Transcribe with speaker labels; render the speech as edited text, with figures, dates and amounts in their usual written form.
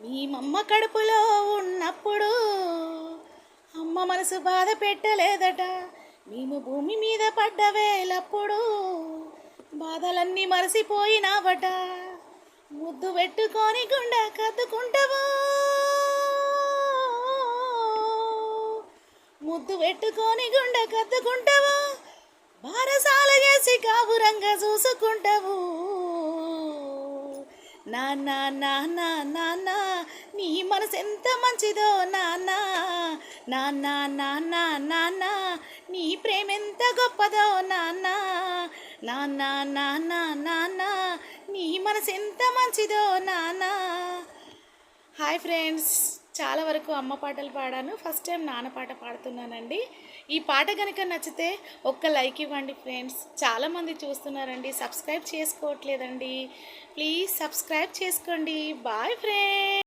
Speaker 1: నీ మమ్మ కడుపులో ఉన్నప్పుడు అమ్మ మనసు బాధ పెట్టలేదట. మేము భూమి మీద పడ్డ వేలప్పుడు బాధలన్నీ మరసిపోయినావట. ముద్దు పెట్టుకొని గుండె కద్దుకుంటావా, ముద్దు పెట్టుకొని గుండె కద్దుకుంటావా, బారసాల చేసి కాపురంగా చూసుకుంటావు. నాన్న నాన్న నాన్న నీ మనసు ఎంత మంచిదో నాన్న, నాన్న నాన్న నాన్న నీ ప్రేమ ఎంత గొప్పదో నాన్న, నాన్న నాన్న నాన్న నీ మనసు ఎంత మంచిదో నాన్న. హాయ్ ఫ్రెండ్స్, చాలా వరకు అమ్మ పాటలు పాడాను, ఫస్ట్ టైం నాన్న పాట పాడుతున్నానండి. ఈ పాట కనుక నచ్చితే ఒక్క లైక్ ఇవ్వండి ఫ్రెండ్స్. చాలామంది చూస్తున్నారండి, సబ్స్క్రైబ్ చేసుకోవట్లేదండి. ప్లీజ్ సబ్స్క్రైబ్ చేసుకోండి. Bye friends.